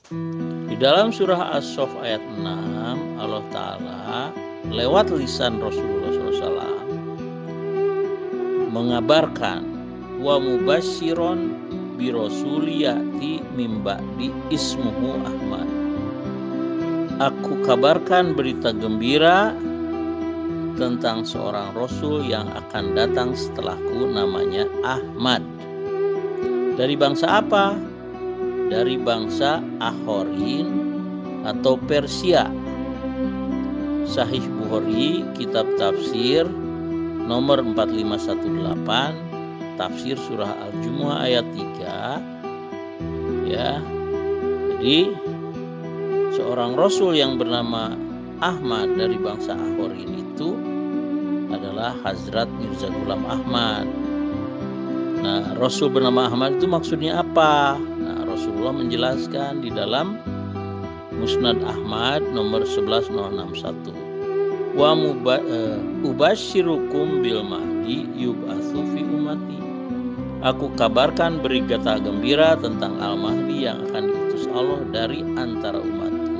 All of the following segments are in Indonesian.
Di dalam surah As-Saff ayat 6, Allah Ta'ala lewat lisan Rasulullah SAW mengabarkan wa mubasyiron bi rasuliyati mim ba'di ismuhu Ahmad. Aku kabarkan berita gembira tentang seorang rasul yang akan datang setelahku, namanya Ahmad. Dari bangsa apa? Dari bangsa Akhorin atau Persia. Sahih Bukhari, kitab tafsir nomor 4518, tafsir surah Al-Jumu'ah ayat 3. Ya. Jadi seorang rasul yang bernama Ahmad dari bangsa Akhorin itu adalah Hazrat Mirza Ghulam Ahmad. Nah, rasul bernama Ahmad itu maksudnya apa? Nah, Rasulullah menjelaskan di dalam Musnad Ahmad nomor 11061. Wa ubasyirukum bil mahdi yub'atsu fi ummati. Aku kabarkan berita gembira tentang Al-Mahdi yang akan diutus Allah dari antara umatku.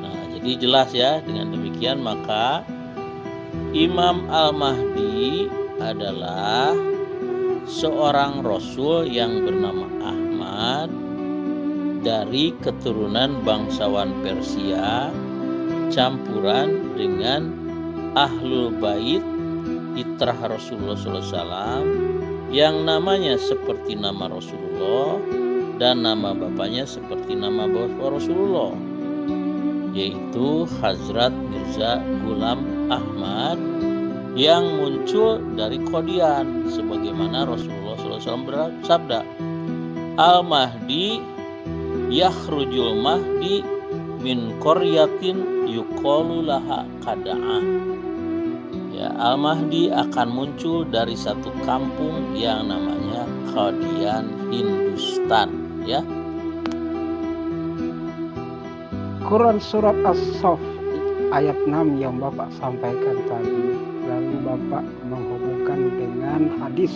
Nah, jadi jelas ya, dengan demikian maka Imam Al-Mahdi adalah seorang rasul yang bernama Ahmad dari keturunan bangsawan Persia campuran dengan Ahlul Bait Itrah Rasulullah SAW yang namanya seperti nama Rasulullah dan nama bapaknya seperti nama bapak Rasulullah, yaitu Hazrat Mirza Ghulam Ahmad yang muncul dari Qadian, sebagaimana Rasulullah SAW bersabda, Al-Mahdi yakhrujul mahdi min qaryatin yuqalu laha Qada'ah. Ya, Al-Mahdi akan muncul dari satu kampung yang namanya Qadian, Hindustan, ya. Quran surat As-Saff ayat 6 yang Bapak sampaikan tadi, lalu Bapak menghubungkan dengan hadis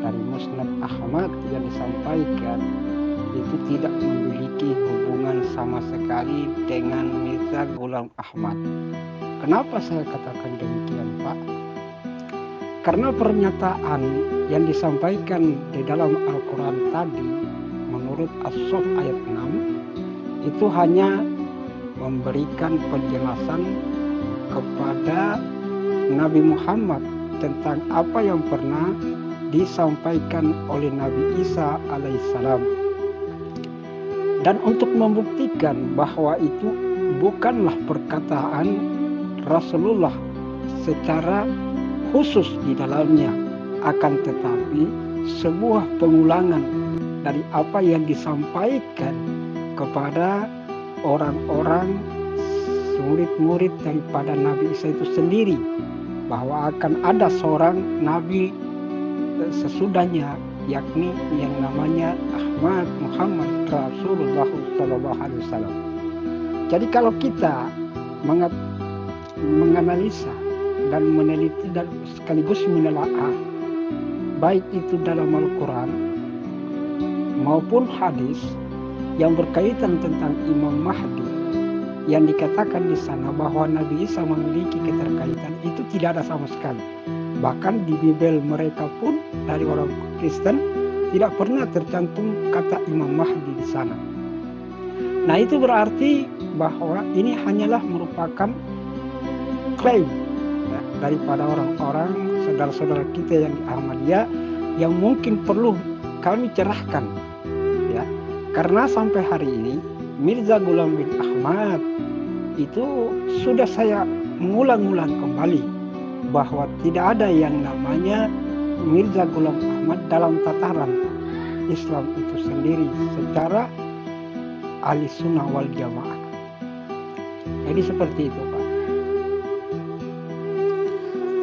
dari Musnad Ahmad yang disampaikan itu tidak memiliki hubungan sama sekali dengan Mirza Ghulam Ahmad. Kenapa saya katakan demikian, Pak? Karena pernyataan yang disampaikan di dalam Al-Quran tadi menurut As-Saff ayat 6 itu hanya memberikan penjelasan kepada Nabi Muhammad tentang apa yang pernah disampaikan oleh Nabi Isa alaihissalam. Dan untuk membuktikan bahwa itu bukanlah perkataan Rasulullah secara khusus di dalamnya, akan tetapi sebuah pengulangan dari apa yang disampaikan kepada orang-orang murid-murid daripada Nabi Isa itu sendiri, bahwa akan ada seorang Nabi sesudahnya, yakni yang namanya Ahmad Muhammad Rasulullah SAW. Jadi kalau kita menganalisa dan meneliti dan sekaligus menelaah baik itu dalam Al-Quran maupun hadis yang berkaitan tentang Imam Mahdi, yang dikatakan di sana bahwa Nabi Isa memiliki keterkaitan, itu tidak ada sama sekali. Bahkan di Bible mereka pun dari orang Kristen tidak pernah tercantum kata Imam Mahdi di sana. Nah, itu berarti bahwa ini hanyalah merupakan klaim ya, daripada orang-orang saudara-saudara kita yang di Ahmadiyah yang mungkin perlu kami cerahkan ya, karena sampai hari ini Mirza Ghulam bin Ahmad itu sudah saya mengulang-ulang kembali bahwa tidak ada yang namanya Mirza Ghulam Ahmad dalam tataran Islam itu sendiri secara ahli sunnah wal jamaah. Jadi seperti itu, Pak.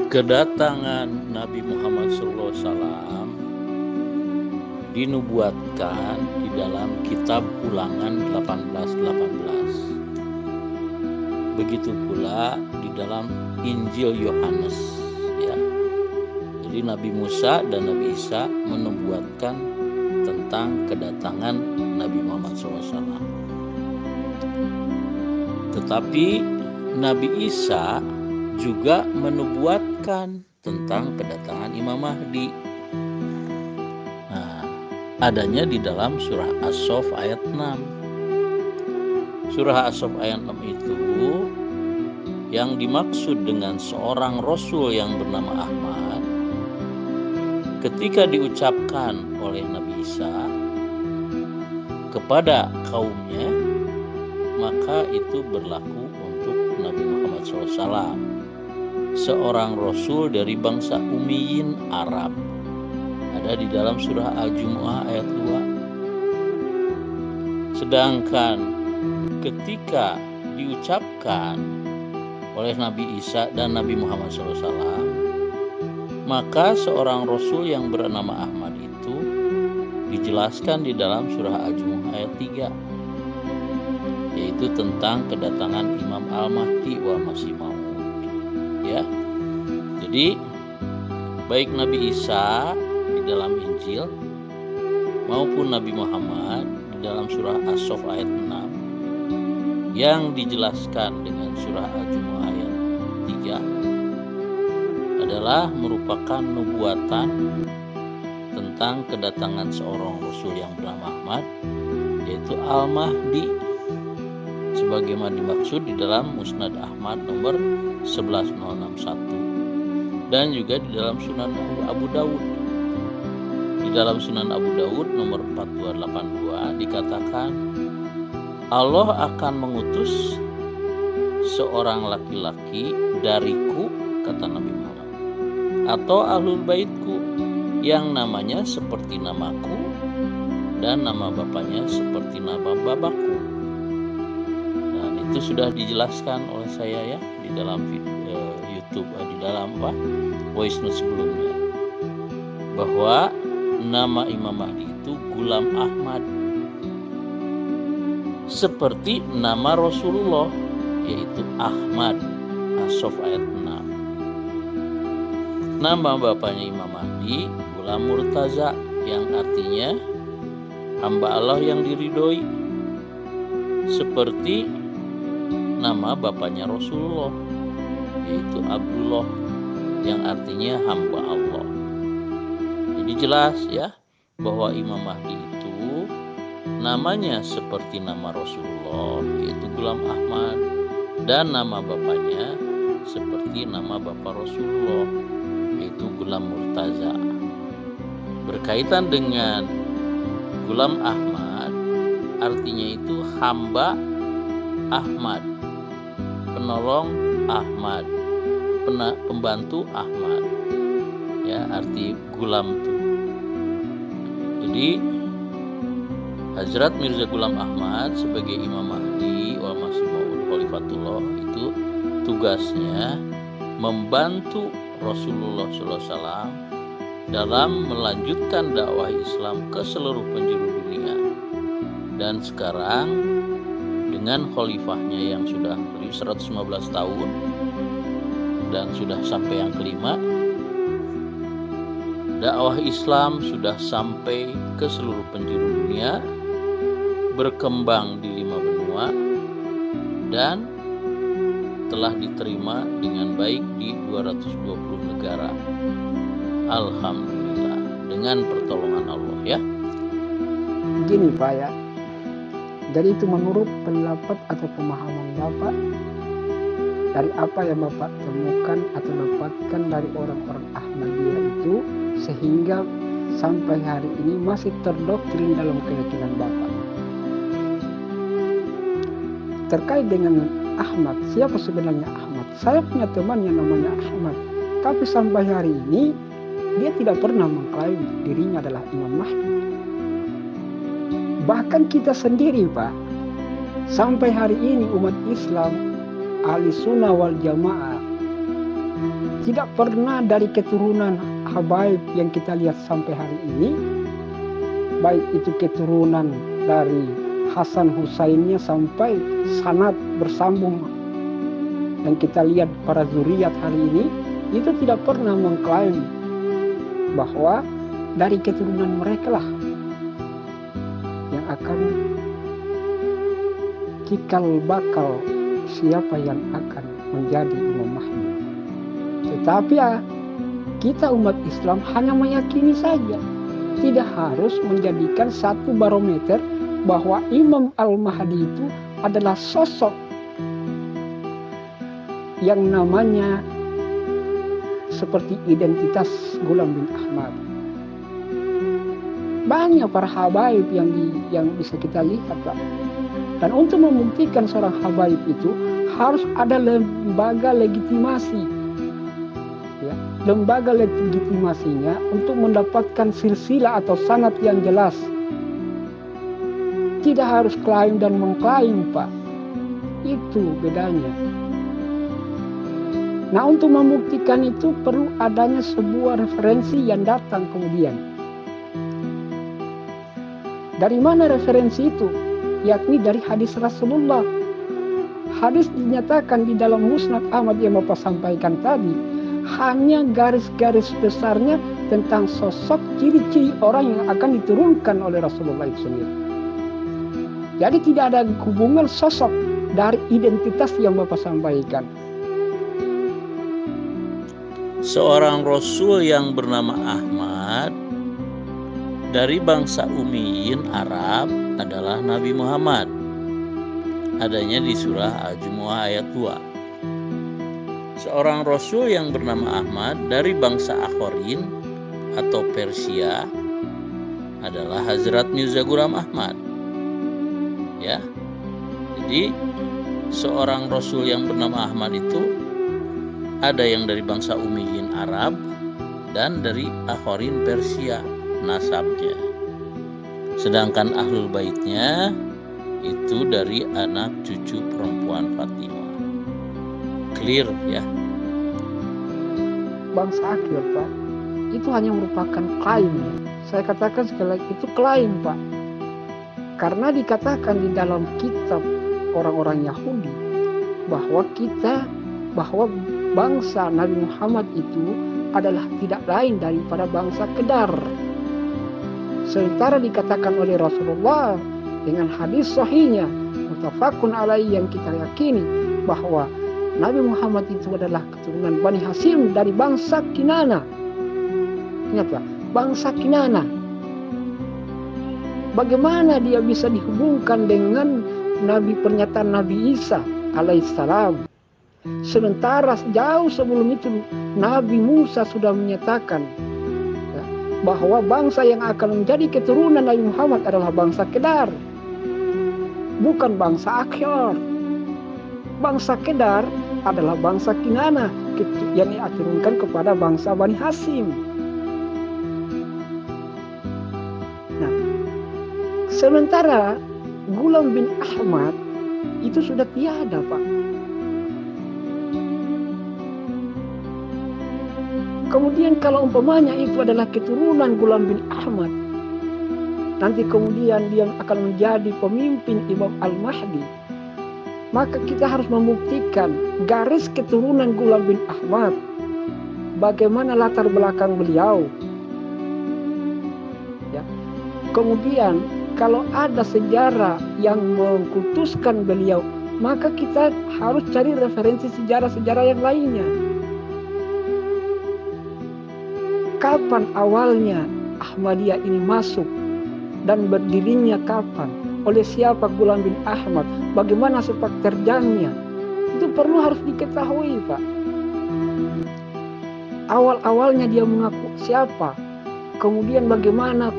Kedatangan Nabi Muhammad SAW dinubuatkan di dalam kitab Ulangan 18:18. Begitu pula di dalam Injil Yohanes ya. Jadi Nabi Musa dan Nabi Isa menubuatkan tentang kedatangan Nabi Muhammad SAW. Tetapi Nabi Isa juga menubuatkan tentang kedatangan Imam Mahdi. Nah, adanya di dalam surah As-Saff ayat 6. Surah As-Saff ayat 6 itu yang dimaksud dengan seorang Rasul yang bernama Ahmad, ketika diucapkan oleh Nabi Isa kepada kaumnya, maka itu berlaku untuk Nabi Muhammad SAW, seorang Rasul dari bangsa Ummiyin Arab. Ada di dalam surah Al-Jumu'ah ayat 2. Sedangkan ketika diucapkan oleh Nabi Isa dan Nabi Muhammad SAW, maka seorang Rasul yang bernama Ahmad itu dijelaskan di dalam surah Al-Jumu'ah ayat 3, yaitu tentang kedatangan Imam Al-Mahdi wal Masih Maud. Ya. Jadi baik Nabi Isa di dalam Injil maupun Nabi Muhammad di dalam surah As-Saff ayat 6 yang dijelaskan dengan surah Al-Jumu'ah ayat 3 adalah merupakan nubuatan tentang kedatangan seorang Rasul yang bernama Ahmad, yaitu Al-Mahdi, sebagaimana dimaksud di dalam Musnad Ahmad nomor 11061 dan juga di dalam Sunan Abu Dawud. Di dalam Sunan Abu Dawud nomor 4282 dikatakan Allah akan mengutus seorang laki-laki dariku, kata Nabi Muhammad, atau ahlul baitku yang namanya seperti namaku dan nama bapaknya seperti nama babaku. Dan itu sudah dijelaskan oleh saya ya di dalam YouTube, di dalam voice note sebelumnya, bahwa nama Imam Mahdi itu Ghulam Ahmad, seperti nama Rasulullah, yaitu Ahmad. As-Saff ayat 6. Nama bapaknya Imam Mahdi Ghulam Murtaza, yang artinya hamba Allah yang diridhoi, seperti nama bapaknya Rasulullah, yaitu Abdullah, yang artinya hamba Allah. Jadi jelas ya bahwa Imam Mahdi itu namanya seperti nama Rasulullah, yaitu Ghulam Ahmad, dan nama bapaknya seperti nama bapak Rasulullah, yaitu Ghulam Murtaza. Berkaitan dengan Ghulam Ahmad, artinya itu hamba Ahmad, penolong Ahmad, pembantu Ahmad. Ya, arti Ghulam itu. Jadi Hazrat Mirza Ghulam Ahmad sebagai Imam Mahdi wal Masih Maud Khalifatullah itu tugasnya membantu Rasulullah SAW dalam melanjutkan dakwah Islam ke seluruh penjuru dunia. Dan sekarang dengan khalifahnya yang sudah 115 tahun dan sudah sampai yang kelima, dakwah Islam sudah sampai ke seluruh penjuru dunia, berkembang di 5 benua, dan telah diterima dengan baik di 220 negara. Alhamdulillah, dengan pertolongan Allah ya. Gini Pak ya, jadi itu menurut pendapat atau pemahaman Bapak dari apa yang Bapak temukan atau dapatkan dari orang-orang Ahmadiyah itu, sehingga sampai hari ini masih terdoktrin dalam keyakinan Bapak. Terkait dengan Ahmad, siapa sebenarnya Ahmad? Saya punya teman yang namanya Ahmad, tapi sampai hari ini dia tidak pernah mengklaim dirinya adalah Imam Mahdi. Bahkan kita sendiri Pak, sampai hari ini umat Islam Ahli Sunnah wal Jamaah tidak pernah dari keturunan habaib yang kita lihat sampai hari ini, baik itu keturunan dari Hasan Husainnya sampai sanad bersambung, dan kita lihat para zuriat hari ini itu tidak pernah mengklaim bahwa dari keturunan mereka lah akan cikal bakal siapa yang akan menjadi Imam Mahdi. Tetapi kita umat Islam hanya meyakini saja, tidak harus menjadikan satu barometer bahwa Imam Al-Mahdi itu adalah sosok yang namanya seperti identitas Ghulam bin Ahmad. Banyak para habaib yang bisa kita lihat, Pak. Dan untuk membuktikan seorang habaib itu harus ada lembaga legitimasi. Ya, lembaga legitimasinya untuk mendapatkan silsilah atau sanad yang jelas. Tidak harus klaim dan mengklaim, Pak. Itu bedanya. Nah, untuk membuktikan itu perlu adanya sebuah referensi yang datang kemudian. Dari mana referensi itu? Yakni dari hadis Rasulullah. Hadis dinyatakan di dalam Musnad Ahmad yang Bapak sampaikan tadi. Hanya garis-garis besarnya tentang sosok ciri-ciri orang yang akan diturunkan oleh Rasulullah itu sendiri. Jadi tidak ada hubungan sosok dari identitas yang Bapak sampaikan. Seorang Rasul yang bernama Ahmad dari bangsa Umayyin Arab adalah Nabi Muhammad. Adanya di surah Al-Jumu'ah ayat 2. Seorang Rasul yang bernama Ahmad dari bangsa Akhorin atau Persia adalah Hazrat Mirza Ghulam Ahmad. Ya, jadi seorang Rasul yang bernama Ahmad itu ada yang dari bangsa Umayyin Arab dan dari Akhorin Persia nasabnya. Sedangkan Ahlul Baitnya itu dari anak cucu perempuan Fatimah. Clear ya? Bangsa akhir, Pak, itu hanya merupakan klaim. Saya katakan sekali lagi, itu klaim, Pak. Karena dikatakan di dalam kitab orang-orang Yahudi bahwa bangsa Nabi Muhammad itu adalah tidak lain daripada bangsa Kedar. Sementara dikatakan oleh Rasulullah dengan hadis sahihnya muttafaqun alaihi yang kita yakini bahwa Nabi Muhammad itu adalah keturunan Bani Hasyim dari bangsa Kinana. Ingat Pak, bangsa Kinana. Bagaimana dia bisa dihubungkan dengan pernyataan Nabi Isa alaihissalam? Sementara jauh sebelum itu Nabi Musa sudah menyatakan bahwa bangsa yang akan menjadi keturunan Nabi Muhammad adalah bangsa Kedar, bukan bangsa Akhir. Bangsa Kedar adalah bangsa Kinana yang diaturunkan kepada bangsa Bani Hasyim. Nah, sementara Ghulam bin Ahmad itu sudah tiada, Pak. Kemudian kalau umpamanya itu adalah keturunan Ghulam bin Ahmad, nanti kemudian dia akan menjadi pemimpin Imam Al-Mahdi, maka kita harus membuktikan garis keturunan Ghulam bin Ahmad, bagaimana latar belakang beliau. Ya. Kemudian kalau ada sejarah yang mengkultuskan beliau, maka kita harus cari referensi sejarah-sejarah yang lainnya. Kapan awalnya Ahmadiyah ini masuk dan berdirinya kapan? Oleh siapa Ghulam bin Ahmad? Bagaimana sepak terjangnya? Itu perlu harus diketahui, Pak. Awal-awalnya dia mengaku siapa? Kemudian bagaimana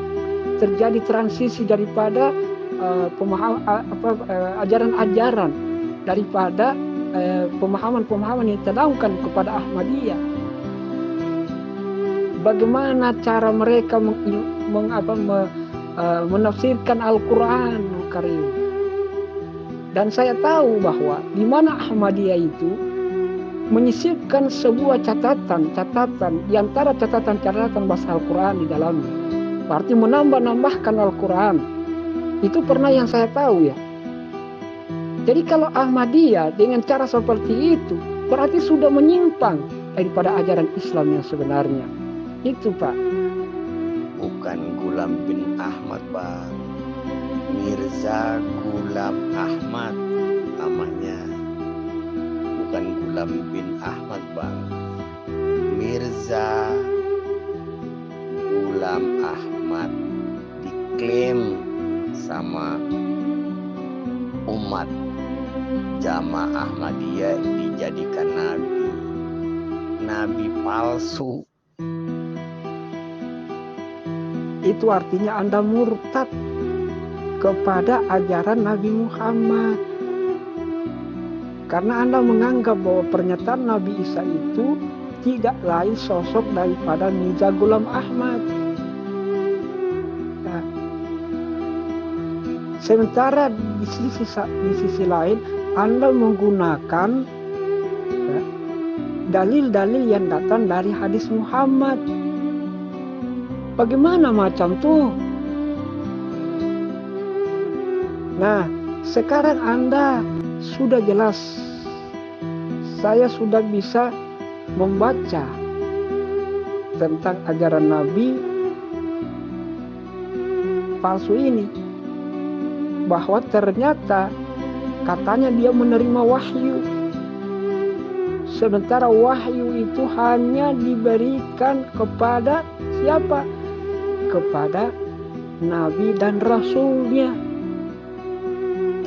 terjadi transisi daripada ajaran-ajaran daripada pemahaman-pemahaman yang ditanamkan kepada Ahmadiyah. Bagaimana cara mereka menafsirkan Al-Quran Karim. Dan saya tahu bahwa di mana Ahmadiyah itu menyisipkan sebuah catatan di antara catatan bahasa Al-Quran di dalamnya. Berarti menambahkan Al-Quran. Itu pernah yang saya tahu ya. Jadi kalau Ahmadiyah dengan cara seperti itu berarti sudah menyimpang daripada ajaran Islam yang sebenarnya. Itu Pak. Bukan Ghulam bin Ahmad, Bang. Mirza Ghulam Ahmad namanya, bukan Ghulam bin Ahmad bang. Mirza Ghulam Ahmad diklaim sama umat Jamaah Ahmadiyah dijadikan nabi palsu. Itu artinya Anda murtad kepada ajaran Nabi Muhammad. Karena Anda menganggap bahwa pernyataan Nabi Isa itu tidak lain sosok daripada Mirza Ghulam Ahmad. Nah, sementara di sisi lain Anda menggunakan dalil-dalil yang datang dari hadis Muhammad. Bagaimana macam tuh? Nah, sekarang Anda sudah jelas. Saya sudah bisa membaca tentang ajaran Nabi palsu ini. Bahwa ternyata katanya dia menerima wahyu. Sementara wahyu itu hanya diberikan kepada siapa? Kepada Nabi dan Rasulnya.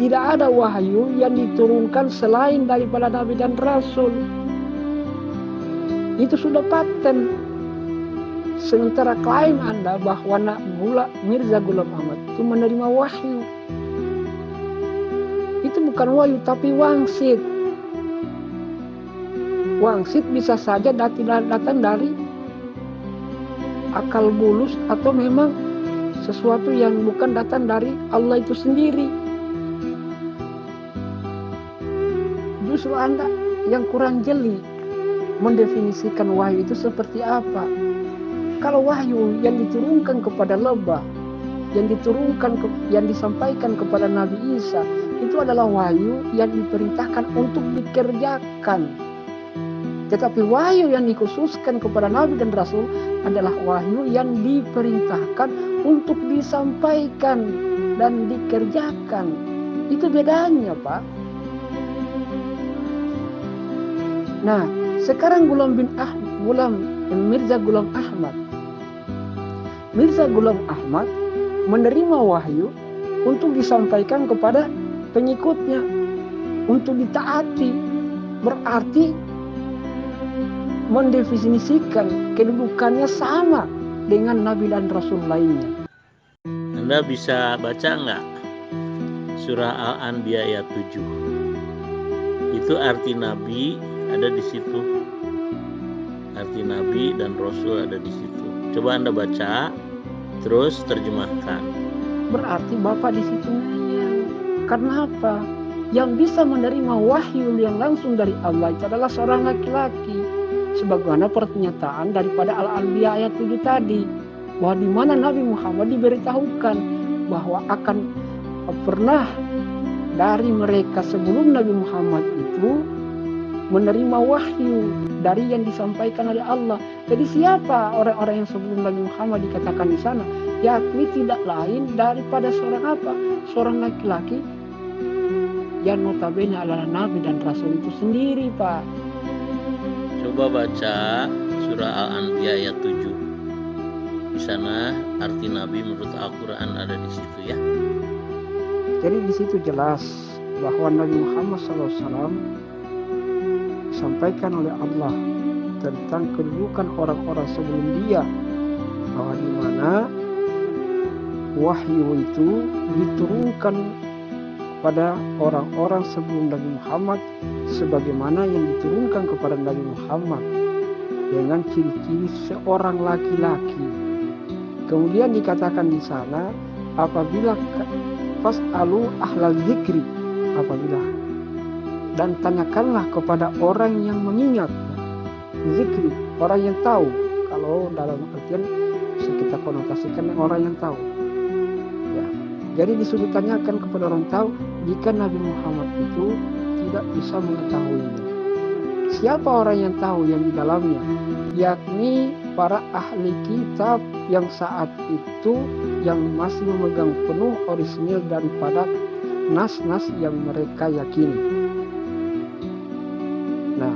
Tidak ada wahyu yang diturunkan selain daripada Nabi dan Rasul. Itu sudah paten. Sementara klaim Anda bahwa Mirza Ghulam Ahmad itu menerima wahyu. Itu bukan wahyu tapi wangsit. Wangsit bisa saja datang dari akal bulus atau memang sesuatu yang bukan datang dari Allah itu sendiri. Justru Anda yang kurang jeli mendefinisikan wahyu itu seperti apa. Kalau wahyu yang diturunkan kepada lebah, yang disampaikan kepada Nabi Isa, itu adalah wahyu yang diperintahkan untuk dikerjakan. Tetapi wahyu yang dikhususkan kepada Nabi dan Rasul adalah wahyu yang diperintahkan untuk disampaikan dan dikerjakan. Itu bedanya, Pak. Nah, sekarang Mirza Ghulam Ahmad. Mirza Ghulam Ahmad menerima wahyu untuk disampaikan kepada pengikutnya, untuk ditaati. Berarti mendefinisikan kedudukannya sama dengan Nabi dan Rasul lainnya. Anda bisa baca nggak surah Al-Anbiya ayat 7? Itu arti Nabi ada di situ. Arti Nabi dan Rasul ada di situ. Coba Anda baca, terus terjemahkan. Berarti Bapak di situ ngeyel. Karena apa? Yang bisa menerima wahyu yang langsung dari Allah itu adalah seorang laki-laki. Sebagaimana pernyataan daripada Al-Anbiya ayat 7 tadi, bahwa di mana Nabi Muhammad diberitahukan bahwa akan pernah dari mereka sebelum Nabi Muhammad itu menerima wahyu dari yang disampaikan oleh Allah. Jadi siapa orang-orang yang sebelum Nabi Muhammad dikatakan di sana? Yakni tidak lain daripada seorang apa? Seorang laki-laki yang notabene adalah Nabi dan Rasul itu sendiri, Pak. Coba baca surah Al-Anbiya ayat 7. Di sana arti Nabi menurut Al-Quran ada di situ ya. Jadi di situ jelas bahwa Nabi Muhammad SAW disampaikan oleh Allah tentang kedudukan orang-orang sebelum dia, bahwa di mana wahyu itu diturunkan kepada orang-orang sebelum Nabi Muhammad sebagaimana yang diturunkan kepada Nabi Muhammad dengan ciri-ciri seorang laki-laki. Kemudian dikatakan di sana, apabila fas'alu ahlal zikri, apabila dan tanyakanlah kepada orang yang mengingat, zikri, orang yang tahu. Kalau dalam artian bisa kita konotasikan orang yang tahu. Ya. Jadi disuruh tanyakan kepada orang tahu jika Nabi Muhammad itu tidak bisa mengetahuinya. Siapa orang yang tahu yang di dalamnya? Yakni para ahli kitab yang saat itu yang masih memegang penuh orisinil daripada nas-nas yang mereka yakini. Nah,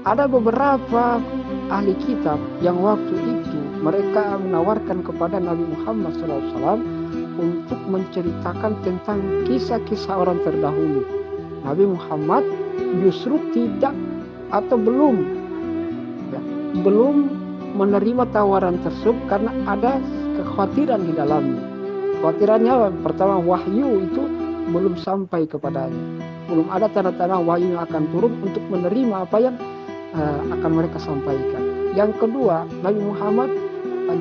ada beberapa ahli kitab yang waktu itu mereka menawarkan kepada Nabi Muhammad SAW untuk menceritakan tentang kisah-kisah orang terdahulu. Nabi Muhammad justru tidak atau belum menerima tawaran tersebut karena ada kekhawatiran di dalamnya. Kekhawatirannya pertama, wahyu itu belum sampai kepadanya. Belum ada tanda-tanda wahyu yang akan turun untuk menerima apa yang akan mereka sampaikan. Yang kedua, Nabi Muhammad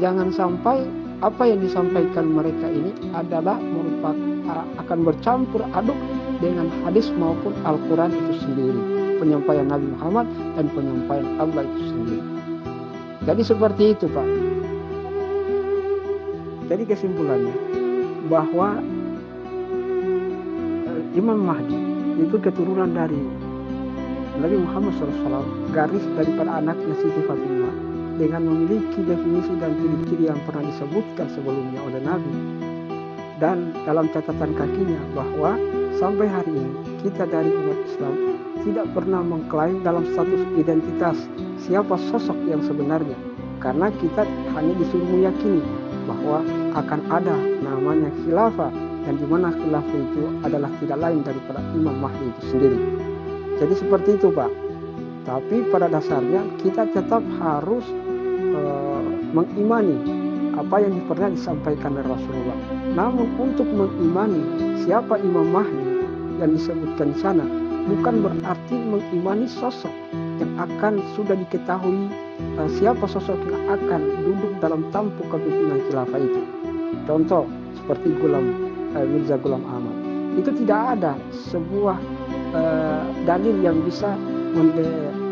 jangan sampai apa yang disampaikan mereka ini adalah akan bercampur aduk dengan hadis maupun Al-Quran itu sendiri, penyampaian Nabi Muhammad dan penyampaian Allah itu sendiri. Jadi seperti itu, Pak. Jadi kesimpulannya bahwa Imam Mahdi itu keturunan dari Nabi Muhammad SAW, garis daripada anaknya Siti Fatimah, dengan memiliki definisi dan ciri-ciri yang pernah disebutkan sebelumnya oleh Nabi. Dan dalam catatan kakinya bahwa sampai hari ini kita dari umat Islam tidak pernah mengklaim dalam status identitas siapa sosok yang sebenarnya, karena kita hanya disuruh meyakini bahwa akan ada namanya khilafah, yang dimana khilafah itu adalah tidak lain daripada Imam Mahdi itu sendiri. Jadi seperti itu, Pak. Tapi pada dasarnya kita tetap harus mengimani apa yang pernah disampaikan oleh Rasulullah. Namun untuk mengimani siapa Imam Mahdi yang disebutkan di sana bukan berarti mengimani sosok yang akan sudah diketahui siapa sosok yang akan duduk dalam tampuk kepemimpinan khilafah itu. Contoh seperti Mirza Ghulam Ahmad. Itu tidak ada sebuah dalil yang bisa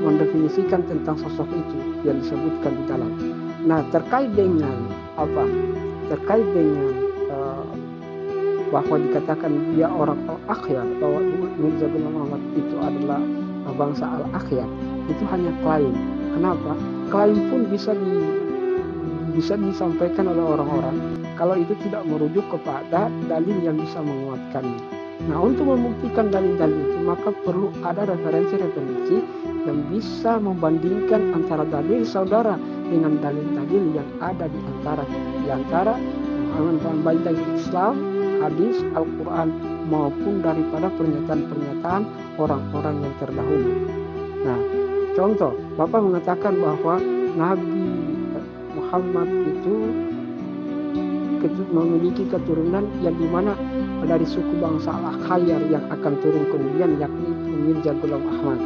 mendefinisikan tentang sosok itu yang disebutkan di dalam. Nah, terkait dengan apa? Terkait dengan bahwa dikatakan dia orang al-akhyar, bahwa Mirza Ghulam Ahmad itu adalah bangsa al-akhyar, itu hanya klaim. Kenapa? Klaim pun bisa disampaikan oleh orang-orang kalau itu tidak merujuk kepada dalil yang bisa menguatkannya. Nah, untuk membuktikan dalil-dalil itu maka perlu ada referensi-referensi yang bisa membandingkan antara dalil saudara dengan dalil-dalil yang ada di antara baik dari Islam, hadis, Al-Quran maupun daripada pernyataan-pernyataan orang-orang yang terdahulu. Nah, contoh, Bapak mengatakan bahwa Nabi Muhammad itu memiliki keturunan yang dimana dari suku bangsa Al-Akhyar yang akan turun kemudian, yakni Mirza Ghulam Ahmad.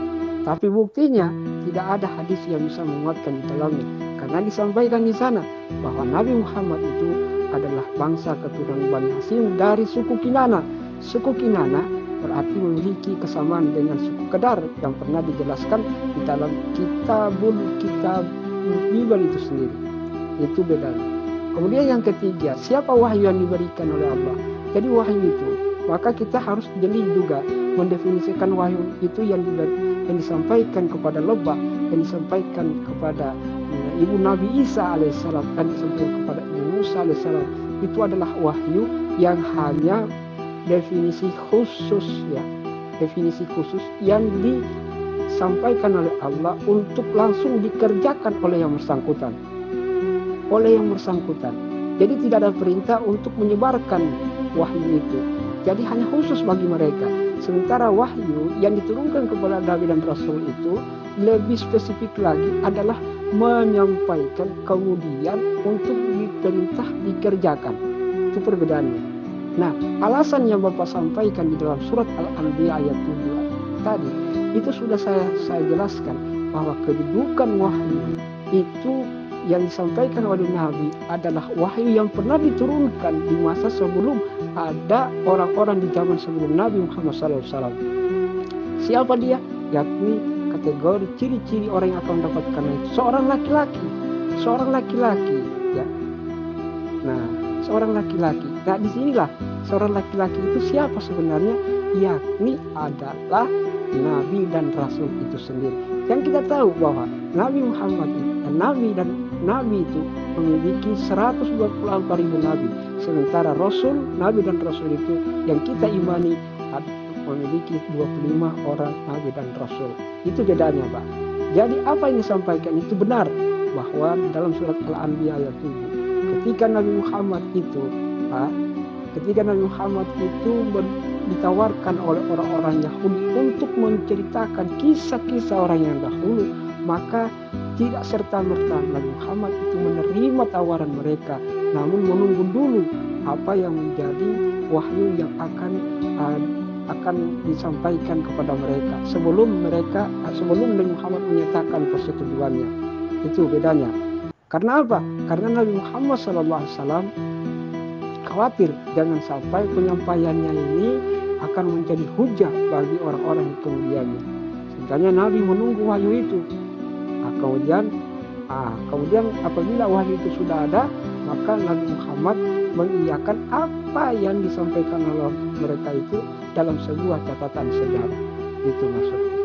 Tapi buktinya tidak ada hadis yang bisa menguatkan di dalamnya, karena disampaikan di sana bahwa Nabi Muhammad itu adalah bangsa keturunan Bani Hashim dari suku Kinana. Suku Kinana berarti memiliki kesamaan dengan suku Kedar yang pernah dijelaskan di dalam kitab Bible itu sendiri. Itu bedanya. Kemudian yang ketiga, siapa wahyu yang diberikan oleh Allah? Jadi wahyu itu, maka kita harus jeli juga mendefinisikan wahyu itu yang disampaikan kepada lebah, yang disampaikan kepada ibu Nabi Isa alaihissalam, dan disampaikan kepada ibu Musa alaihissalam. Itu adalah wahyu yang hanya definisi khusus yang disampaikan oleh Allah untuk langsung dikerjakan oleh yang bersangkutan. Jadi tidak ada perintah untuk menyebarkan wahyu itu. Jadi hanya khusus bagi mereka. Sementara wahyu yang diturunkan kepada Nabi dan Rasul itu lebih spesifik lagi adalah menyampaikan kemudian untuk diperintah dikerjakan. Itu perbedaannya. Nah, alasan yang Bapak sampaikan di dalam surat Al-Anbiya ayat 7 tadi, itu sudah saya jelaskan bahwa kedudukan wahyu itu yang disampaikan oleh Nabi adalah wahyu yang pernah diturunkan di masa sebelum ada orang-orang di zaman sebelum Nabi Muhammad SAW. Siapa dia? Yakni kategori ciri-ciri orang yang akan mendapatkan itu seorang laki-laki, ya. Nah, seorang laki-laki. Nah, disinilah seorang laki-laki itu siapa sebenarnya? Yakni adalah Nabi dan Rasul itu sendiri. Yang kita tahu bahwa Nabi Muhammad itu, Nabi dan Nabi itu memiliki 124.000 nabi, sementara nabi dan rasul itu yang kita imani memiliki 25 orang nabi dan rasul. Itu bedanya, Pak. Jadi apa yang disampaikan itu benar, bahwa dalam surat Al-Anbiya ayat 7, ketika Nabi Muhammad itu ditawarkan oleh orang-orang Yahudi untuk menceritakan kisah-kisah orang yang dahulu, maka tidak serta-merta Nabi Muhammad itu menerima tawaran mereka, namun menunggu dulu apa yang menjadi wahyu yang akan disampaikan kepada mereka sebelum Nabi Muhammad menyatakan persetujuannya. Itu bedanya. Karena apa? Karena Nabi Muhammad SAW khawatir jangan sampai penyampaiannya ini akan menjadi hujah bagi orang-orang yang kemudiannya. Sehingga Nabi menunggu wahyu itu. Kemudian apabila wahyu itu sudah ada, maka Nabi Muhammad mengiyakan apa yang disampaikan oleh mereka itu dalam sebuah catatan sejarah. Itu maksudnya.